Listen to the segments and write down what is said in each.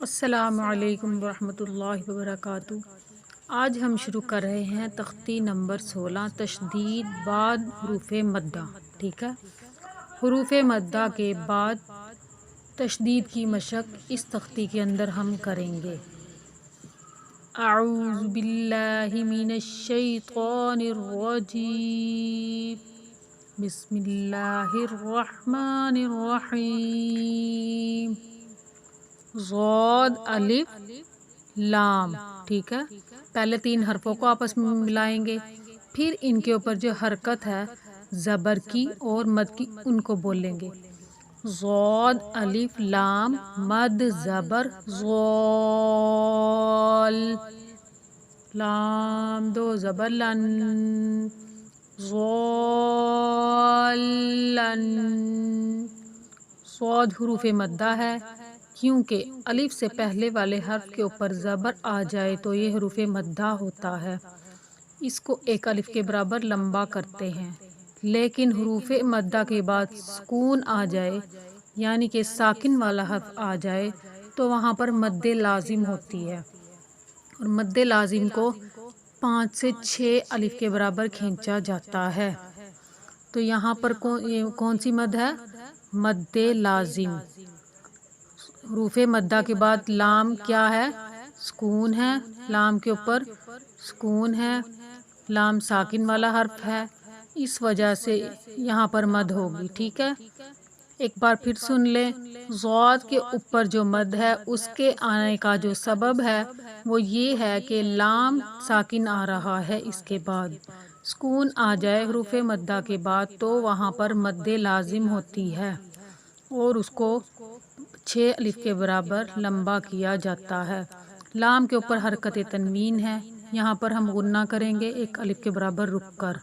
السلام علیکم ورحمۃ اللہ وبرکاتہ۔ آج ہم شروع کر رہے ہیں تختی نمبر 16 تشدید بعد حروف مدہ۔ ٹھیک ہے، حروف مدہ کے بعد تشدید کی مشق اس تختی کے اندر ہم کریں گے۔ اعوذ باللہ من الشیطان الرجیم، بسم اللہ الرحمن الرحیم۔ ضاد الف لام، ٹھیک ہے، پہلے 3 حرفوں کو آپس میں ملائیں گے، پھر ان کے اوپر جو حرکت ہے زبر کی اور مد کی ان کو بولیں گے۔ ضاد الف لام مد زبر ضال، لام 2 زبر لن، ضالن۔ صاد حروف مدہ ہے، کیونکہ الف سے پہلے والے حرف کے اوپر زبر آ جائے تو یہ حروف مدہ ہوتا ہے، اس کو 1 الف کے برابر لمبا کرتے ہیں۔ لیکن حروف مدہ کے بعد سکون آ جائے، یعنی کہ ساکن والا حرف آ جائے، تو وہاں پر مد لازم ہوتی ہے، اور مد لازم کو 5 سے 6 الف کے برابر کھینچا جاتا ہے۔ تو یہاں پر کون سی مد ہے؟ مد لازم۔ حروف مدہ کے بعد لام کیا ہے؟ سکون ہے، لام کے اوپر سکون ہے، لام ساکن والا حرف ہے، اس وجہ سے یہاں پر مد ہوگی۔ ٹھیک ہے، ایک بار پھر سن لیں۔ ضاد کے اوپر جو مد ہے اس کے آنے کا جو سبب ہے وہ یہ ہے کہ لام ساکن آ رہا ہے، اس کے بعد سکون آ جائے حروف مدہ کے بعد تو وہاں پر مد لازم ہوتی ہے، اور اس کو 6 الف کے برابر لمبا کیا جاتا ہے۔ لام کے اوپر حرکت تنوین ہے، یہاں پر ہم غنہ کریں گے 1 الف کے برابر رک کر۔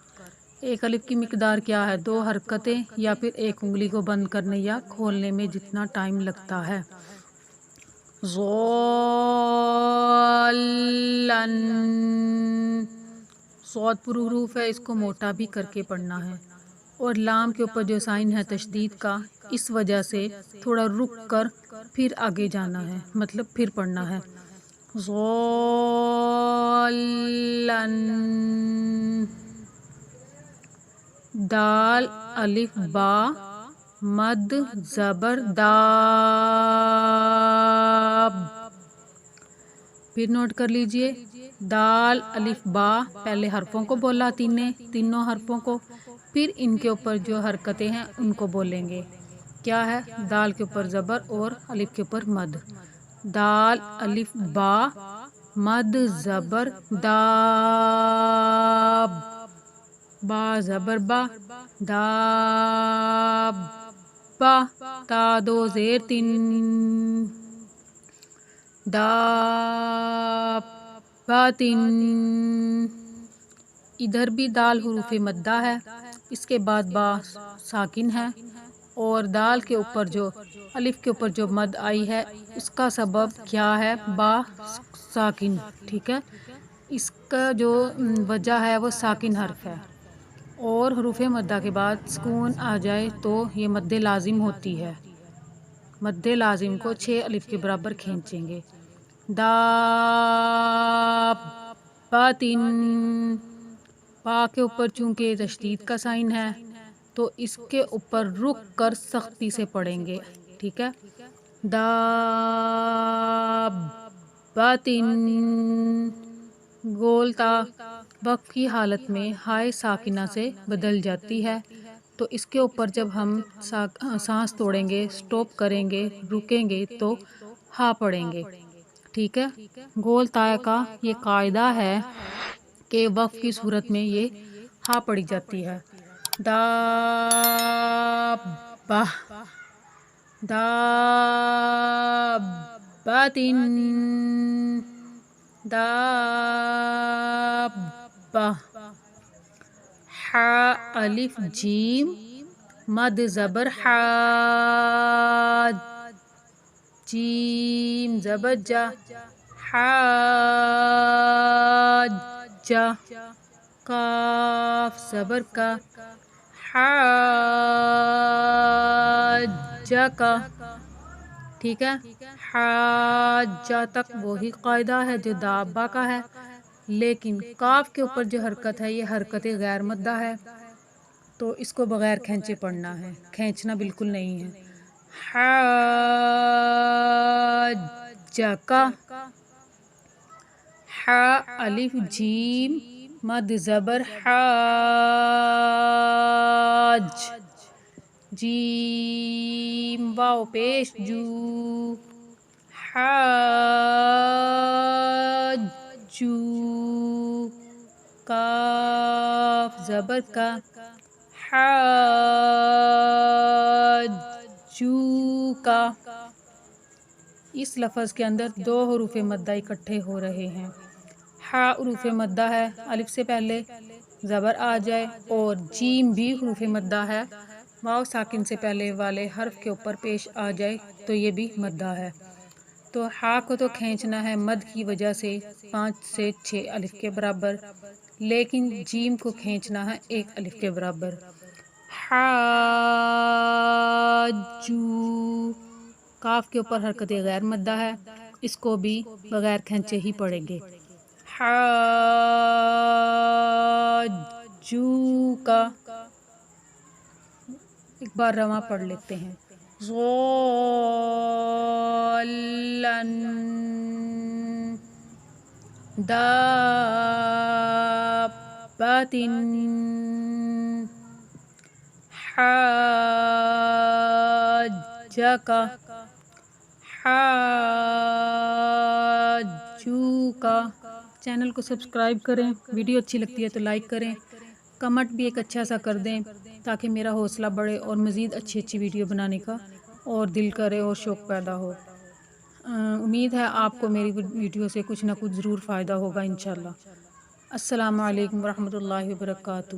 1 الف کی مقدار کیا ہے؟ 2 حرکتیں، یا پھر 1 انگلی کو بند کرنے یا کھولنے میں جتنا ٹائم لگتا ہے۔ ضالن، صاد پر حروف ہے، اس کو موٹا بھی کر کے پڑھنا ہے، اور لام کے اوپر جو سائن ہے تشدید کا، اس وجہ سے تھوڑا رک کر پھر آگے جانا ہے، مطلب پھر پڑھنا ہے۔ ضالن، دال الف با مد زبر داب، پھر نوٹ کر لیجئے۔ دال الف با پہلے حرفوں کو بولا، تینوں حرفوں کو، پھر ان کے اوپر جو حرکتیں ہیں ان کو بولیں گے۔ کیا ہے؟ دال کے اوپر زبر اور الف کے اوپر مد۔ دال الف با مد زبر داب، با زبر با داب با، تا 2 زیر 3 داب باتن۔ ادھر بھی دال حروف مدہ ہے، اس کے بعد با ساکن ہے، اور دال کے اوپر جو الف کے اوپر جو مد آئی ہے اس کا سبب کیا ہے؟ با ساکن۔ ٹھیک ہے، اس کا جو وجہ ہے وہ ساکن حرف ہے، اور حروف مدہ کے بعد سکون آ جائے تو یہ مد لازم ہوتی ہے۔ مد لازم کو 6 الف کے برابر کھینچیں گے۔ داباتن، با کے اوپر چونکہ تشدید کا سائن ہے تو اس کے اوپر رک کر سختی سے پڑھیں گے۔ ٹھیک ہے، داباتن، گولتا وقف کی حالت میں ہائے ساکنہ سے بدل جاتی ہے، تو اس کے اوپر جب ہم سانس توڑیں گے، سٹاپ کریں گے، رکیں گے تو ہا پڑھیں گے۔ ٹھیک ہے، گول تاء کا یہ قاعدہ ہے کہ وقف کی صورت میں یہ ہا پڑھی جاتی ہے۔ دابہ، داباتن، دابہ۔ حا الف جیم مد زبر حاد، جیم زبر جا حاجہ۔ کاف زبر کا حاجہ کا، ٹھیک ہے، حاجہ تک وہی قاعدہ ہے جو دابہ کا ہے، لیکن کاف کے اوپر جو حرکت ہے یہ حرکت غیر مدہ ہے، تو اس کو بغیر کھینچے پڑھنا ہے، کھینچنا بالکل نہیں ہے۔ حاجہ کا، ح الف جیم مد زبر حاج، جیم واو پیش جو، حاجو، کاف زبر کا، حاجو کا۔ اس لفظ کے اندر دو حروف مدہ اکٹھے ہو رہے ہیں۔ ہا حروف مدہ ہے، الف سے پہلے زبر آ جائے، اور جیم بھی حروف مدہ ہے، واو ساکن سے پہلے والے حرف کے اوپر پیش آ جائے تو یہ بھی مدہ ہے۔ تو ہا کو تو کھینچنا ہے مد کی وجہ سے 5 سے 6 الف کے برابر، لیکن جیم کو کھینچنا ہے 1 الف کے برابر۔ حاجو، کاف کے اوپر حرکت غیر مدہ ہے، اس کو بھی بغیر کھینچے ہی پڑھیں گے۔ حاجو کا، ایک بار رواں پڑھ لیتے ہیں۔ ضالن دابۃ حاجک حاجوک۔ چینل کو سبسکرائب کریں، ویڈیو اچھی لگتی ہے تو لائک کریں، کمنٹ بھی ایک اچھا سا کر دیں تاکہ میرا حوصلہ بڑھے اور مزید اچھی اچھی ویڈیو بنانے کا اور دل کرے اور شوق پیدا ہو۔ امید ہے آپ کو میری ویڈیو سے کچھ نہ کچھ ضرور فائدہ ہوگا انشاءاللہ۔ السلام علیکم ورحمۃ اللہ وبرکاتہ۔